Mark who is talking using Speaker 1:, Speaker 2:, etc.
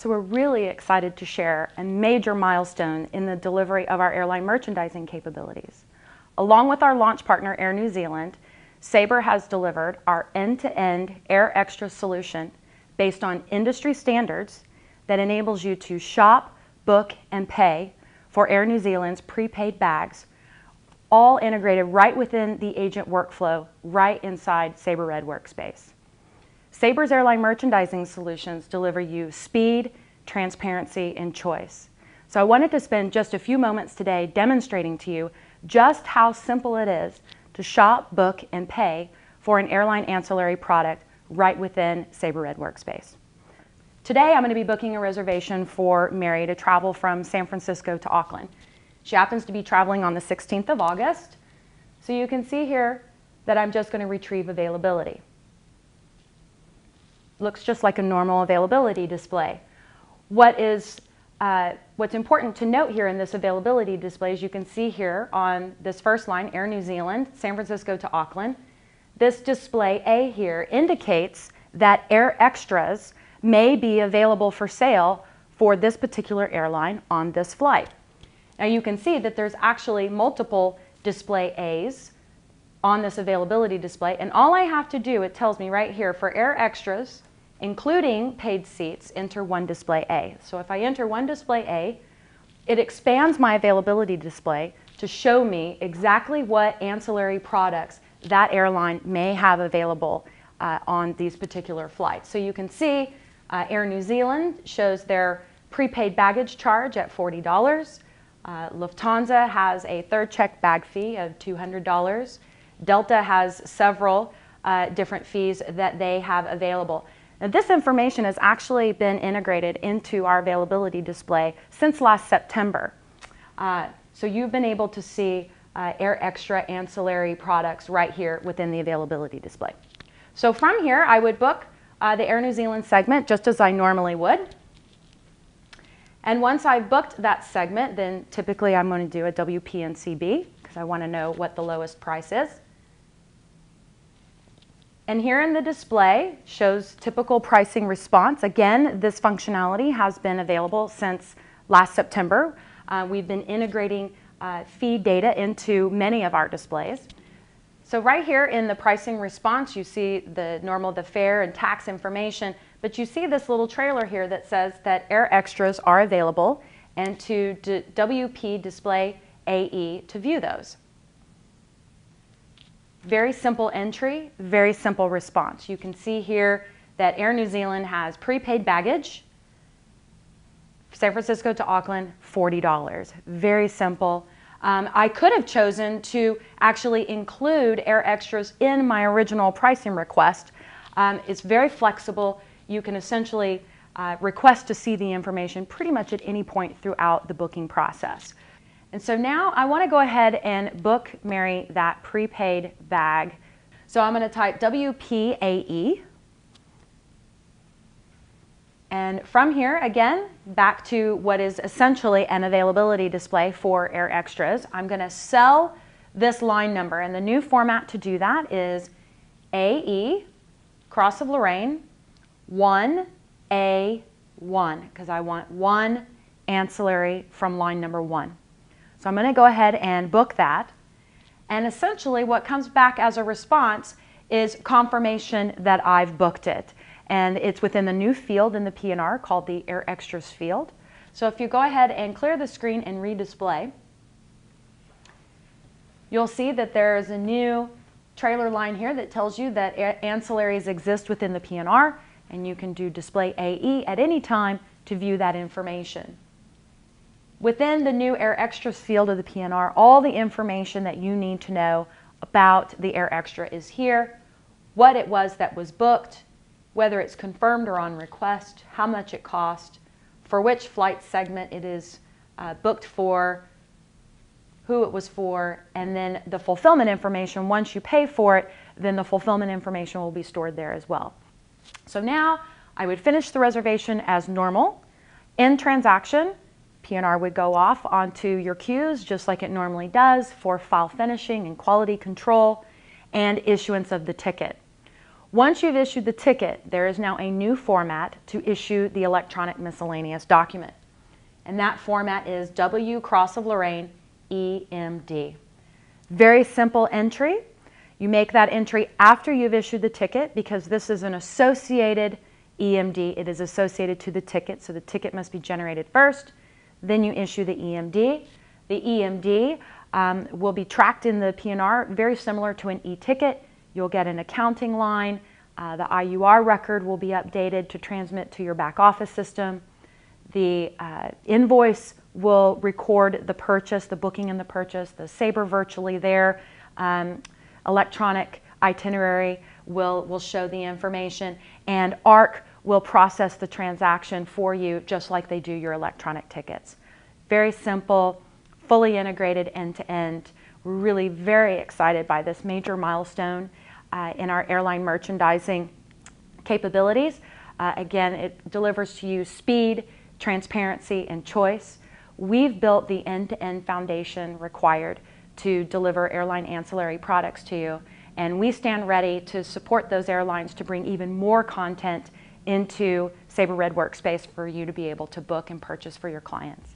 Speaker 1: So we're really excited to share a major milestone in the delivery of our airline merchandising capabilities. Along with our launch partner, Air New Zealand, Sabre has delivered our end-to-end Air Extras solution based on industry standards that enables you to shop, book, and pay for Air New Zealand's prepaid bags, all integrated right within the agent workflow, right inside Sabre Red Workspace. Sabre's airline merchandising solutions deliver you speed, transparency, and choice. So I wanted to spend just a few moments today demonstrating to you just how simple it is to shop, book, and pay for an airline ancillary product right within Sabre Red Workspace. Today I'm going to be booking a reservation for Mary to travel from San Francisco to Auckland. She happens to be traveling on the 16th of August, so you can see here that I'm just going to retrieve availability. Looks just like a normal availability display. What's important to note here in this availability display, as you can see here on this first line, Air New Zealand, San Francisco to Auckland, this display A here indicates that Air Extras may be available for sale for this particular airline on this flight. Now you can see that there's actually multiple display A's on this availability display, and all I have to do, it tells me right here, for Air Extras, including paid seats, enter one display A. So if I enter one display A, it expands my availability display to show me exactly what ancillary products that airline may have available on these particular flights. So you can see Air New Zealand shows their prepaid baggage charge at $40. Lufthansa has a third check bag fee of $200. Delta has several different fees that they have available. Now, this information has actually been integrated into our availability display since last September. So you've been able to see Air Extra ancillary products right here within the availability display. So from here, I would book the Air New Zealand segment just as I normally would. And once I've booked that segment, then typically I'm going to do a WP and CB because I want to know what the lowest price is. And here in the display shows typical pricing response. Again, this functionality has been available since last September. We've been integrating fee data into many of our displays. So right here in the pricing response, you see the fare and tax information, but you see this little trailer here that says that Air Extras are available and to WP display AE to view those. Very simple entry, very simple response. You can see here that Air New Zealand has prepaid baggage, San Francisco to Auckland, $40. Very simple. I could have chosen to actually include Air Extras in my original pricing request. It's very flexible. You can essentially request to see the information pretty much at any point throughout the booking process. And so now I want to go ahead and book Mary that prepaid bag. So I'm going to type WPAE. And from here, again, back to what is essentially an availability display for Air Extras, I'm going to sell this line number. And the new format to do that is AE, Cross of Lorraine, 1A1, because I want one ancillary from line number 1. So I'm going to go ahead and book that. And essentially what comes back as a response is confirmation that I've booked it. And it's within the new field in the P&R called the Air Extras field. So if you go ahead and clear the screen and redisplay, you'll see that there is a new trailer line here that tells you that ancillaries exist within the P&R, and you can do display AE at any time to view that information. Within the new Air Extras field of the P&R, all the information that you need to know about the Air Extra is here, what it was that was booked, whether it's confirmed or on request, how much it cost, for which flight segment it is booked for, who it was for, and then the fulfillment information. Once you pay for it, then the fulfillment information will be stored there as well. So now I would finish the reservation as normal. In transaction, P&R would go off onto your queues just like it normally does for file finishing and quality control and issuance of the ticket. Once you've issued the ticket, there is now a new format to issue the electronic miscellaneous document. And that format is W Cross of Lorraine EMD. Very simple entry. You make that entry after you've issued the ticket because this is an associated EMD. It is associated to the ticket, so the ticket must be generated first. Then you issue the EMD. The EMD will be tracked in the P&R, very similar to an e-ticket. You'll get an accounting line. The IUR record will be updated to transmit to your back office system. The invoice will record the purchase, the booking and the purchase, the Sabre virtually there. Electronic itinerary will show the information, and ARC will process the transaction for you just like they do your electronic tickets. Very simple, fully integrated end-to-end. We're really very excited by this major milestone in our airline merchandising capabilities. Again, it delivers to you speed, transparency, and choice. We've built the end-to-end foundation required to deliver airline ancillary products to you, and we stand ready to support those airlines to bring even more content into Sabre Red Workspace for you to be able to book and purchase for your clients.